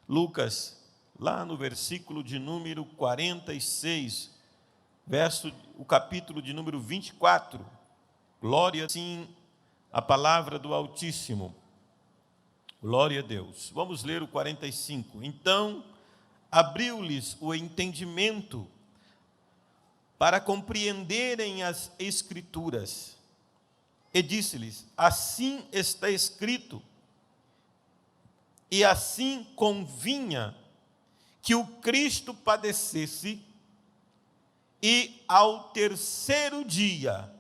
Lucas, lá no versículo de número 46, o capítulo de número 24. Glória sim a palavra do Altíssimo. Glória a Deus. Vamos ler o 45. Então, abriu-lhes o entendimento para compreenderem as Escrituras. E disse-lhes: assim está escrito, e assim convinha que o Cristo padecesse e ao terceiro dia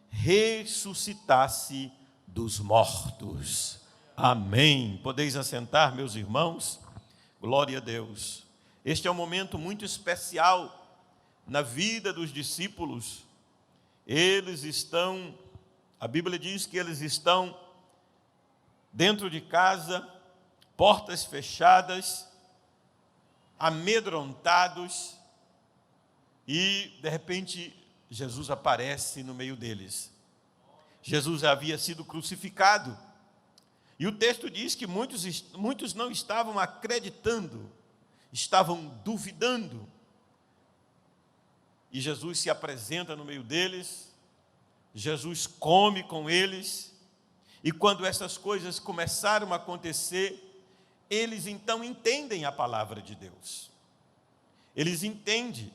ressuscitasse dos mortos. Amém. Podeis assentar, meus irmãos? Glória a Deus. Este é um momento muito especial na vida dos discípulos. A Bíblia diz que eles estão dentro de casa, portas fechadas, amedrontados, e de repente Jesus aparece no meio deles. Jesus havia sido crucificado, e o texto diz que muitos não estavam acreditando, estavam duvidando, e Jesus se apresenta no meio deles, Jesus come com eles, e quando essas coisas começaram a acontecer, eles então entendem a palavra de Deus. Eles entendem.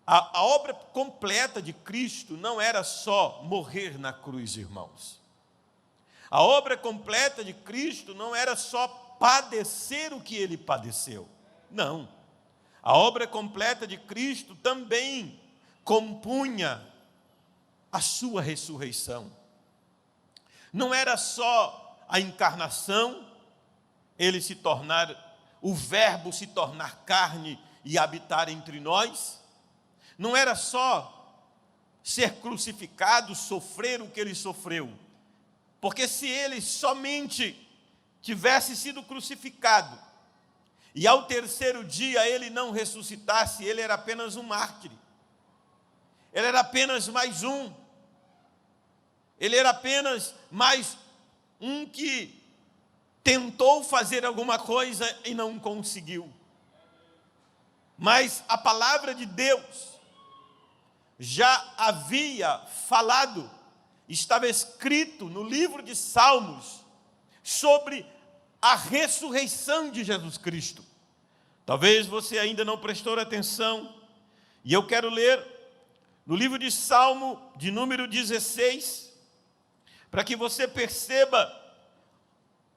A obra completa de Cristo não era só morrer na cruz, irmãos. A obra completa de Cristo não era só padecer o que ele padeceu. Não. A obra completa de Cristo também compunha a sua ressurreição. Não era só a encarnação, o verbo se tornar carne e habitar entre nós. Não era só ser crucificado, sofrer o que ele sofreu. Porque se ele somente tivesse sido crucificado e ao terceiro dia ele não ressuscitasse, ele era apenas um mártir. Ele era apenas mais um. Ele era apenas mais um que tentou fazer alguma coisa e não conseguiu. Mas a palavra de Deus já havia falado, estava escrito no livro de Salmos, sobre a ressurreição de Jesus Cristo. Talvez você ainda não prestou atenção, e eu quero ler no livro de Salmo, de número 16, para que você perceba,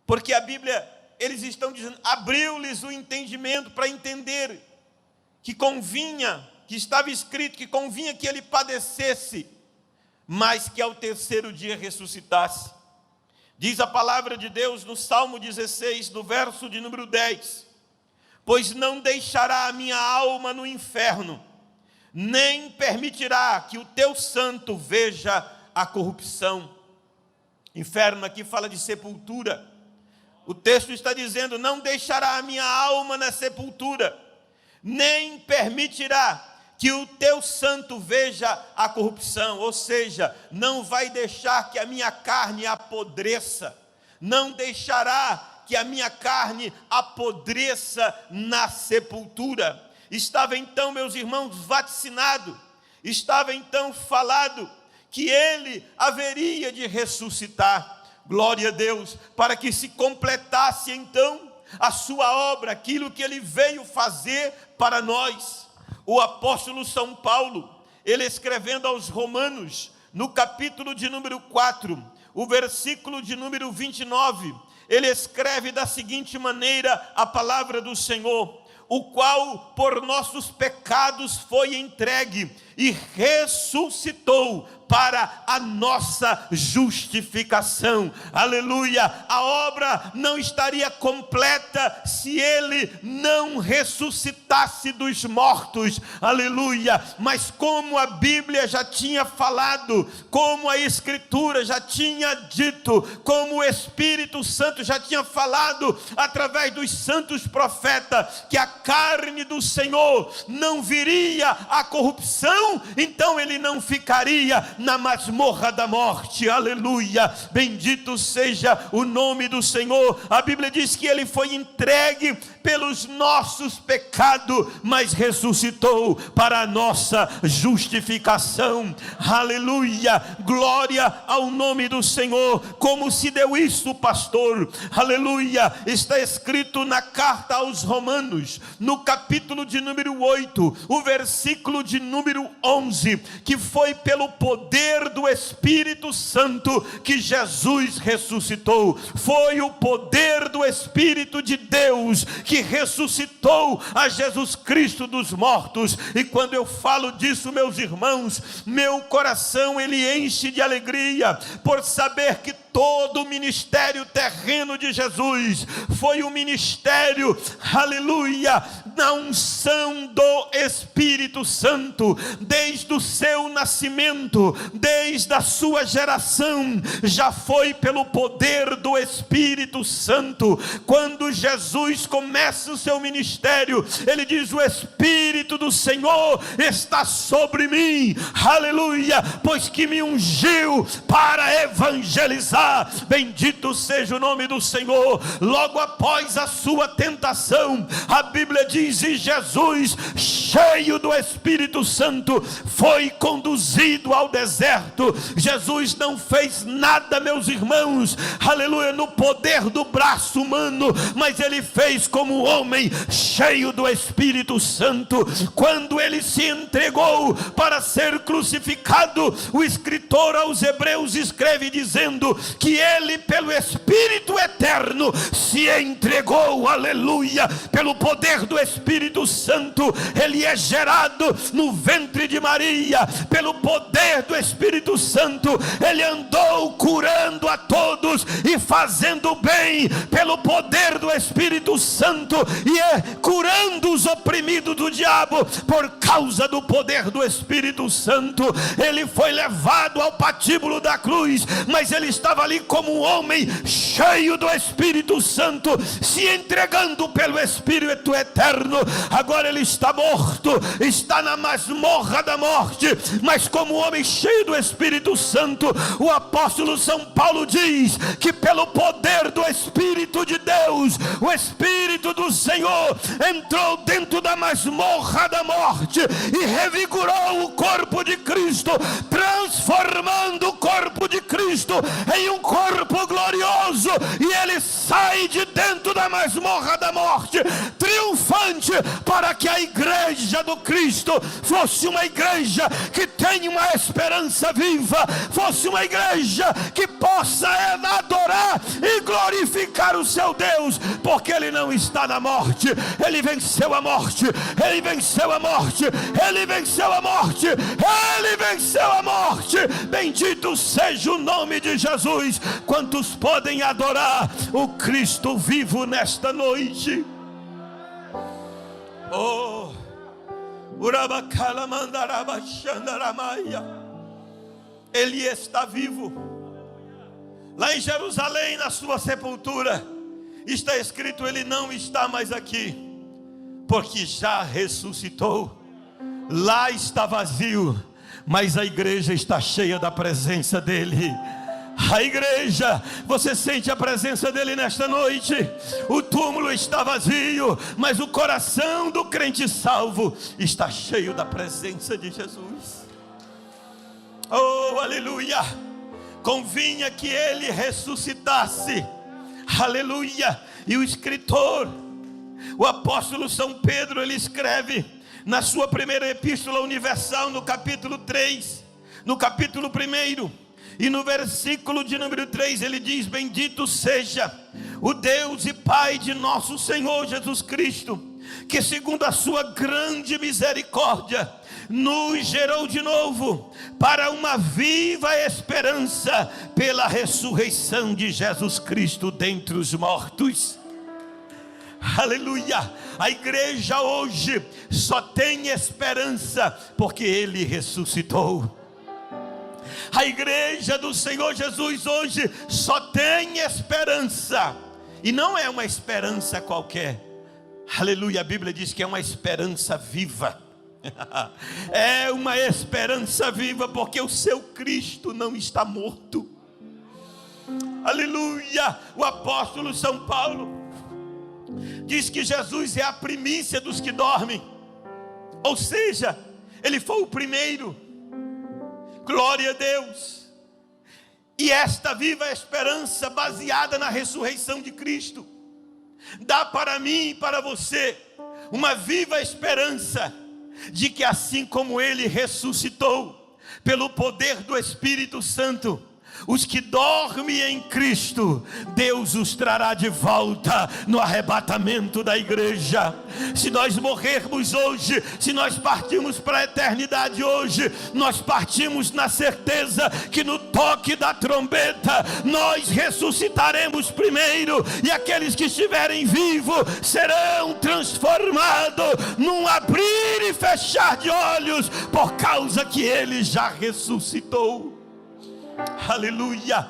porque a Bíblia, eles estão dizendo, abriu-lhes o entendimento para entender que convinha, que estava escrito, que convinha que ele padecesse, mas que ao terceiro dia ressuscitasse. Diz a palavra de Deus no Salmo 16, no verso de número 10, pois não deixará a minha alma no inferno, nem permitirá que o teu santo veja a corrupção. Inferno aqui fala de sepultura. O texto está dizendo, não deixará a minha alma na sepultura, nem permitirá que o teu santo veja a corrupção, ou seja, não vai deixar que a minha carne apodreça, não deixará que a minha carne apodreça na sepultura. Estava então, meus irmãos, vaticinado, estava então falado que ele haveria de ressuscitar. Glória a Deus, para que se completasse então a sua obra, aquilo que ele veio fazer para nós. O apóstolo São Paulo, ele escrevendo aos Romanos, no capítulo de número 4, o versículo de número 29, ele escreve da seguinte maneira a palavra do Senhor: o qual por nossos pecados foi entregue e ressuscitou para a nossa justificação. Aleluia! A obra não estaria completa se ele não ressuscitasse dos mortos. Aleluia! Mas como a Bíblia já tinha falado, como a Escritura já tinha dito, como o Espírito Santo já tinha falado através dos santos profetas, que a carne do Senhor não viria à corrupção, então ele não ficaria na masmorra da morte. Aleluia, bendito seja o nome do Senhor. A Bíblia diz que ele foi entregue pelos nossos pecados, mas ressuscitou para a nossa justificação. Aleluia, glória ao nome do Senhor. Como se deu isso, pastor? Aleluia, está escrito na carta aos Romanos, no capítulo de número 8, o versículo de número 11, que foi pelo poder do Espírito Santo que Jesus ressuscitou. Foi o poder do Espírito de Deus que ressuscitou a Jesus Cristo dos mortos. E quando eu falo disso, meus irmãos, meu coração ele enche de alegria por saber que todo o ministério terreno de Jesus foi um ministério, aleluia, na unção do Espírito Santo, desde o seu nascimento, desde a sua geração, já foi pelo poder do Espírito Santo. Quando Jesus começa o seu ministério, ele diz: o Espírito do Senhor está sobre mim, aleluia, pois que me ungiu para evangelizar. Bendito seja o nome do Senhor. Logo após a sua tentação, a Bíblia diz: e Jesus, cheio do Espírito Santo, foi conduzido ao deserto. Jesus não fez nada, meus irmãos, aleluia, no poder do braço humano, mas ele fez como homem cheio do Espírito Santo. Quando ele se entregou para ser crucificado, o escritor aos Hebreus escreve dizendo que ele, pelo Espírito eterno, se entregou, aleluia, pelo poder do Espírito Santo. Ele é gerado no ventre de Maria, pelo poder do Espírito Santo. Ele andou curando a todos e fazendo bem, pelo poder do Espírito Santo, e curando os oprimidos do diabo, por causa do poder do Espírito Santo. Ele foi levado ao patíbulo da cruz, mas ele estava ali como um homem cheio do Espírito Santo, se entregando pelo Espírito eterno. Agora ele está morto, está na masmorra da morte, mas como homem cheio do Espírito Santo, o apóstolo São Paulo diz que pelo poder do Espírito de Deus, o Espírito do Senhor entrou dentro da masmorra da morte e revigorou o corpo de Cristo, transformando o corpo de Cristo em um corpo glorioso, e ele sai de dentro da masmorra da morte triunfante, para que a igreja do Cristo fosse uma igreja que tenha uma esperança viva, fosse uma igreja que possa adorar e glorificar o seu Deus, porque ele não está na morte, ele venceu a morte, ele venceu a morte, ele venceu a morte, ele venceu a morte. Bendito seja o nome de Jesus. Quantos podem adorar o Cristo vivo nesta noite? Oh, ele está vivo. Lá em Jerusalém, na sua sepultura, está escrito: ele não está mais aqui, porque já ressuscitou. Lá está vazio, mas a igreja está cheia da presença dele. A igreja, você sente a presença dele nesta noite? O túmulo está vazio, mas o coração do crente salvo está cheio da presença de Jesus. Oh, aleluia! Convinha que ele ressuscitasse, aleluia. E o escritor, o apóstolo São Pedro, ele escreve na sua primeira epístola universal, no capítulo 3, no capítulo 1, e no versículo de número 3, ele diz: bendito seja o Deus e Pai de nosso Senhor Jesus Cristo, que segundo a sua grande misericórdia nos gerou de novo para uma viva esperança pela ressurreição de Jesus Cristo dentre os mortos. Aleluia! A igreja hoje só tem esperança porque ele ressuscitou. A igreja do Senhor Jesus hoje só tem esperança, e não é uma esperança qualquer. Aleluia, a Bíblia diz que é uma esperança viva. É uma esperança viva, porque o seu Cristo não está morto. Aleluia. O apóstolo São Paulo diz que Jesus é a primícia dos que dormem, ou seja, ele foi o primeiro. Glória a Deus. E esta viva esperança, baseada na ressurreição de Cristo, dá para mim e para você uma viva esperança de que assim como Ele ressuscitou pelo poder do Espírito Santo, os que dormem em Cristo, Deus os trará de volta no arrebatamento da igreja. Se nós morrermos hoje, se nós partirmos para a eternidade hoje, nós partimos na certeza que no toque da trombeta nós ressuscitaremos primeiro, e aqueles que estiverem vivos serão transformados num abrir e fechar de olhos, por causa que Ele já ressuscitou. Aleluia.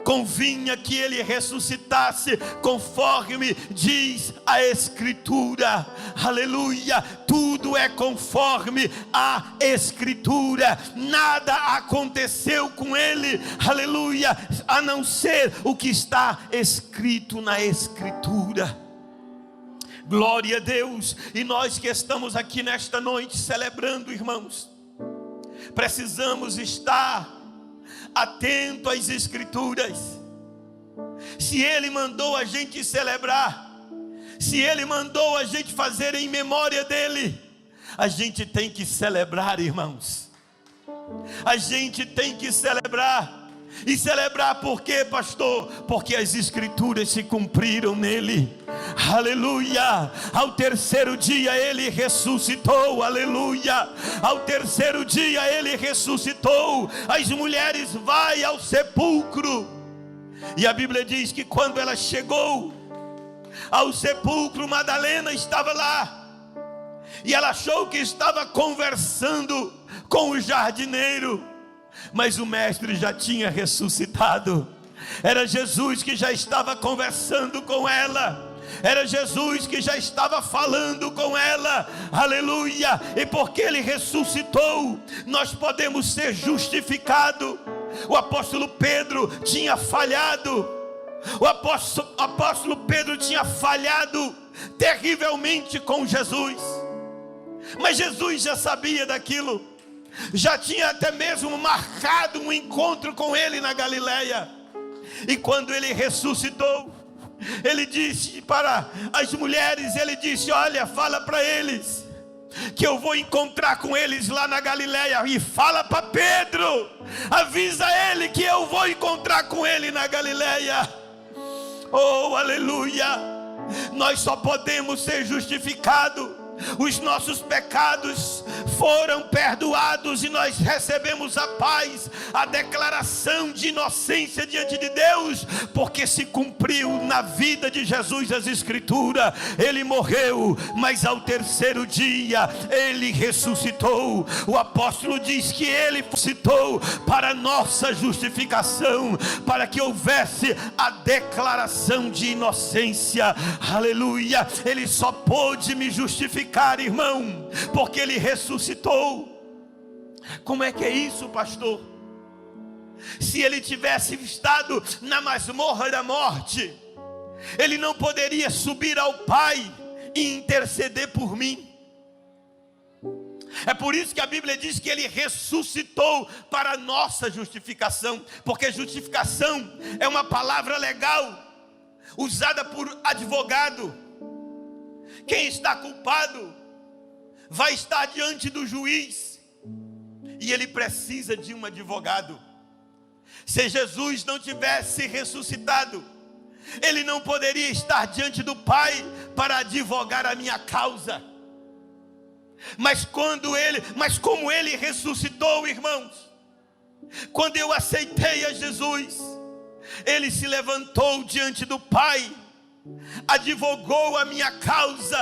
Convinha que Ele ressuscitasse conforme diz a Escritura. Aleluia. Tudo é conforme a Escritura. Nada aconteceu com Ele, aleluia, a não ser o que está escrito na Escritura. Glória a Deus. E nós que estamos aqui nesta noite celebrando, irmãos, precisamos estar atento às Escrituras. Se Ele mandou a gente celebrar, se Ele mandou a gente fazer em memória dEle, a gente tem que celebrar, irmãos. A gente tem que celebrar. E celebrar por quê, pastor? Porque as Escrituras se cumpriram nele. Aleluia. Ao terceiro dia Ele ressuscitou. Aleluia. Ao terceiro dia Ele ressuscitou. As mulheres vão ao sepulcro, e a Bíblia diz que quando ela chegou ao sepulcro, Madalena estava lá, e ela achou que estava conversando com o jardineiro, mas o mestre já tinha ressuscitado. Era Jesus que já estava conversando com ela. Era Jesus que já estava falando com ela. Aleluia. E porque Ele ressuscitou, nós podemos ser justificados. O apóstolo Pedro tinha falhado. O apóstolo Pedro tinha falhado terrivelmente com Jesus, mas Jesus já sabia daquilo. Já tinha até mesmo marcado um encontro com Ele na Galileia. E quando Ele ressuscitou, Ele disse para as mulheres, Ele disse: olha, fala para eles que eu vou encontrar com eles lá na Galileia. E fala para Pedro, avisa ele que eu vou encontrar com ele na Galileia. Oh, aleluia. Nós só podemos ser justificados, os nossos pecados foram perdoados e nós recebemos a paz, a declaração de inocência diante de Deus, porque se cumpriu na vida de Jesus as Escrituras. Ele morreu, mas ao terceiro dia Ele ressuscitou. O apóstolo diz que Ele ressuscitou para nossa justificação, para que houvesse a declaração de inocência. Aleluia. Ele só pôde me justificar, irmão, porque Ele ressuscitou. Como é que é isso, pastor? Se Ele tivesse estado na masmorra da morte, Ele não poderia subir ao Pai e interceder por mim. É por isso que a Bíblia diz que Ele ressuscitou para a nossa justificação, porque justificação é uma palavra legal usada por advogado. Quem está culpado vai estar diante do juiz, e ele precisa de um advogado. Se Jesus não tivesse ressuscitado, Ele não poderia estar diante do Pai para advogar a minha causa. Mas como Ele ressuscitou, irmãos, quando eu aceitei a Jesus, Ele se levantou diante do Pai, advogou a minha causa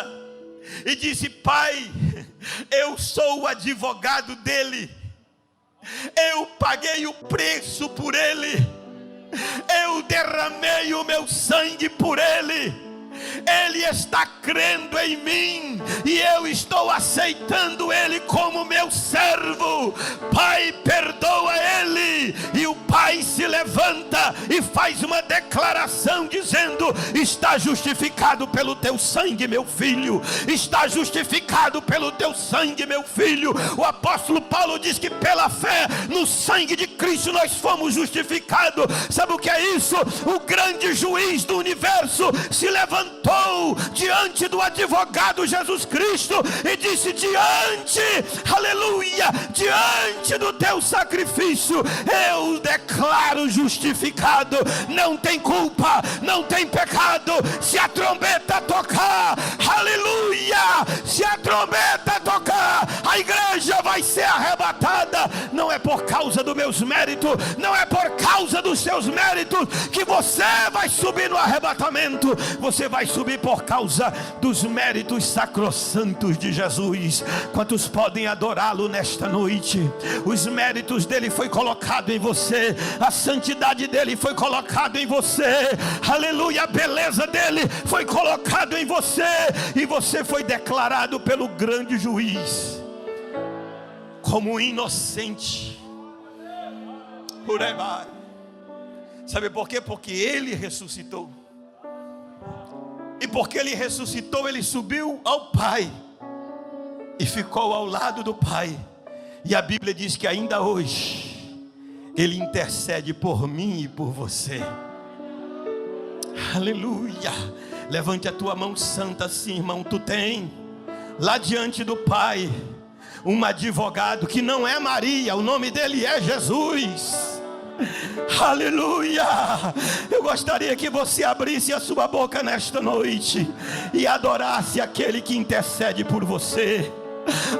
e disse: Pai, eu sou o advogado dele, eu paguei o preço por ele, eu derramei o meu sangue por ele, Ele está crendo em mim e eu estou aceitando Ele como meu servo. Pai, perdoa ele. E o pai se levanta e faz uma declaração dizendo: está justificado pelo teu sangue, meu filho. Está justificado pelo teu sangue, meu filho. O apóstolo Paulo diz que pela fé no sangue de Cristo nós fomos justificados. Sabe o que é isso? O grande juiz do universo se levantou diante do advogado Jesus Cristo e disse: diante, aleluia, diante do teu sacrifício, eu declaro justificado. Não tem culpa, não tem pecado. Se a trombeta tocar, aleluia, se a trombeta tocar, a igreja vai ser arrebatada. Não é por causa dos meus méritos, não é por causa dos seus méritos que você vai subir no arrebatamento. Você vai subir por causa dos méritos sacrossantos de Jesus. Quantos podem adorá-lo nesta noite? Os méritos dele foi colocado em você, a santidade dele foi colocado em você, aleluia, a beleza dele foi colocado em você, e você foi declarado pelo grande juiz como inocente. Sabe por quê? Porque ele ressuscitou. E porque ele ressuscitou, ele subiu ao Pai e ficou ao lado do Pai. E a Bíblia diz que ainda hoje ele intercede por mim e por você. Aleluia. Levante a tua mão santa assim, irmão. Tu tem lá diante do Pai um advogado que não é Maria, o nome dele é Jesus. Aleluia. Eu gostaria que você abrisse a sua boca nesta noite e adorasse aquele que intercede por você,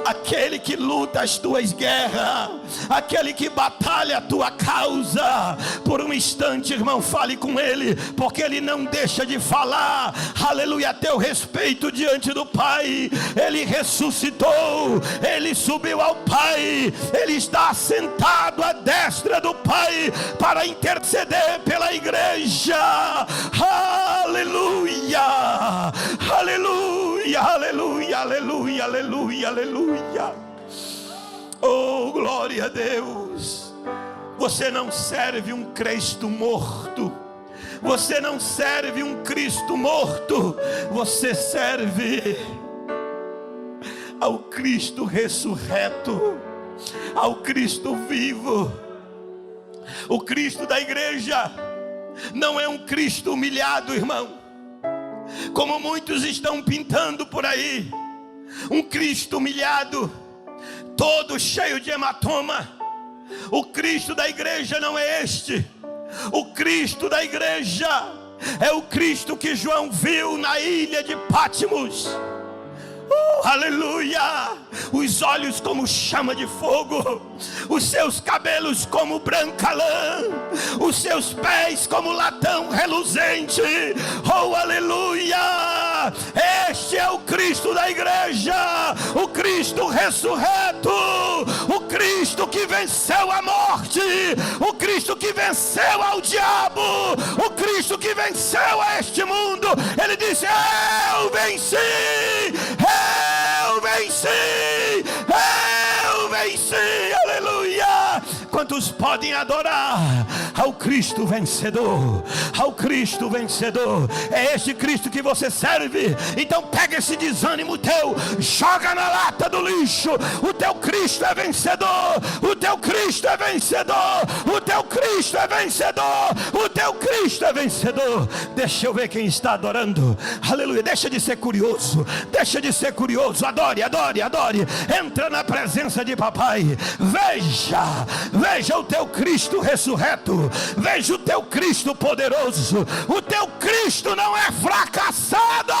aquele que luta as tuas guerras, aquele que batalha a tua causa. Por um instante, irmão, fale com ele, porque ele não deixa de falar, aleluia, a teu respeito diante do Pai. Ele ressuscitou, ele subiu ao Pai, ele está assentado à destra do Pai para interceder pela igreja. Aleluia, aleluia, aleluia, aleluia, aleluia, aleluia. Oh, glória a Deus. Você não serve um Cristo morto. Você não serve um Cristo morto. Você serve ao Cristo ressurreto, ao Cristo vivo. O Cristo da igreja não é um Cristo humilhado, irmão, como muitos estão pintando por aí. Um Cristo humilhado, todo cheio de hematoma. O Cristo da igreja não é este. O Cristo da igreja é o Cristo que João viu na ilha de Patmos. Aleluia. Os olhos como chama de fogo, os seus cabelos como branca lã, os seus pés como latão reluzente. Oh, aleluia. Este é o Cristo da igreja, o Cristo ressurreto, o Cristo que venceu a morte, o Cristo que venceu ao diabo, o Cristo que venceu a este mundo. Ele disse: eu venci, eu venci, eu venci. Aleluia. Quantos podem adorar ao Cristo vencedor? Ao Cristo vencedor. É este Cristo que você serve. Então pega esse desânimo teu, joga na lata do lixo. O teu Cristo é vencedor. O teu Cristo é vencedor. O teu Cristo é vencedor. O teu Cristo é vencedor. Deixa eu ver quem está adorando. Aleluia. Deixa de ser curioso. Deixa de ser curioso. Adore, adore, adore. Entra na presença de papai. Veja, veja o teu Cristo ressurreto. Veja o teu Cristo poderoso. O teu Cristo não é fracassado.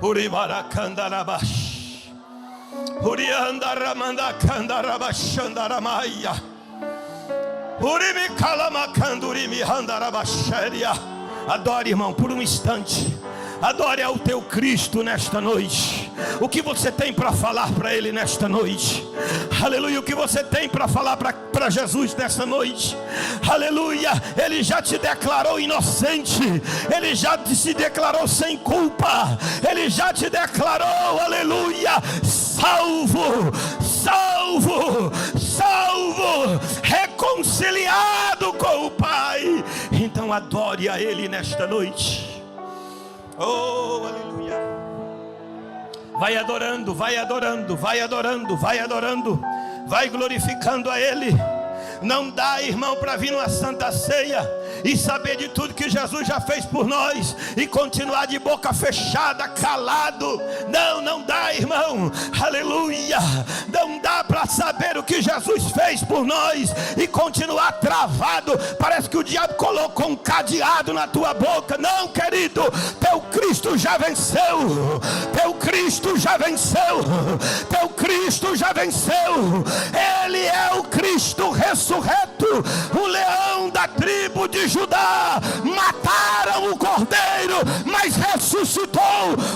Urimaracandarabash, Uriandaramandacandarabaxandaramaia, Urimicalamakandurimihandarabashéria. Adore, irmão, por um instante. Adore ao teu Cristo nesta noite. O que você tem para falar para Ele nesta noite? Aleluia. O que você tem para falar para Jesus nesta noite? Aleluia. Ele já te declarou inocente. Ele já se declarou sem culpa. Ele já te declarou, aleluia, salvo, salvo, salvo, reconciliado com o Pai. Então adore a Ele nesta noite. Oh, aleluia. Vai adorando, vai adorando, vai adorando, vai adorando, vai glorificando a Ele. Não dá, irmão, para vir numa santa ceia e saber de tudo que Jesus já fez por nós e continuar de boca fechada, calado. Não dá, irmão, aleluia. Não dá para saber o que Jesus fez por nós e continuar travado. Parece que o diabo colocou um cadeado na tua boca. Não, querido, teu Cristo já venceu. Teu Cristo já venceu. Teu Cristo já venceu. Ele é o Cristo ressurreto, o leão da tribo de Judá. Mataram o cordeiro, mas ressuscitou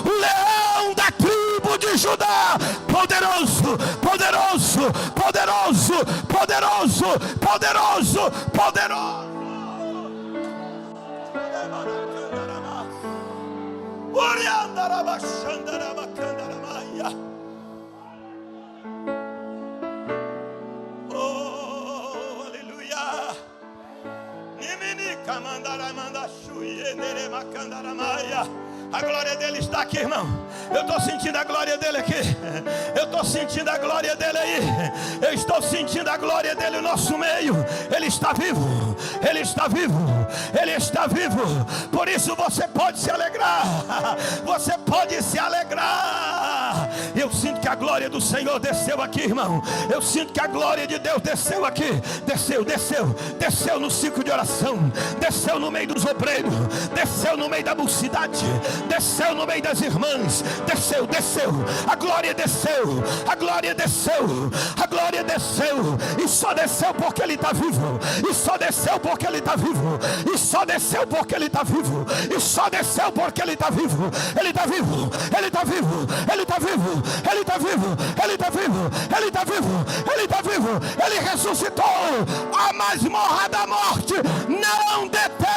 o leão da tribo de Judá. Poderoso, poderoso, poderoso, poderoso, poderoso, poderoso. Oh, aleluia. A glória dele está aqui, irmão. Eu estou sentindo a glória dele aqui. Eu estou sentindo a glória dele aí. Eu estou sentindo a glória dele no nosso meio. Ele está vivo. Ele está vivo. Ele está vivo. Por isso você pode se alegrar. Você pode se alegrar. Eu sinto que a glória do Senhor desceu aqui, irmão. Eu sinto que a glória de Deus desceu aqui. Desceu, desceu, desceu no ciclo de oração. Desceu no meio dos obreiros. Desceu no meio da mocidade. Desceu no meio das irmãs. Desceu, desceu. A glória desceu. A glória desceu. A glória desceu. E só desceu porque Ele está vivo. E só desceu porque Ele está vivo. E só desceu porque Ele está vivo. E só desceu porque Ele está vivo. Ele está vivo. Ele está vivo. Ele está vivo. Ele está vivo. Ele está vivo. Ele está vivo. Ele está vivo. Ele ressuscitou. A masmorra da morte não detém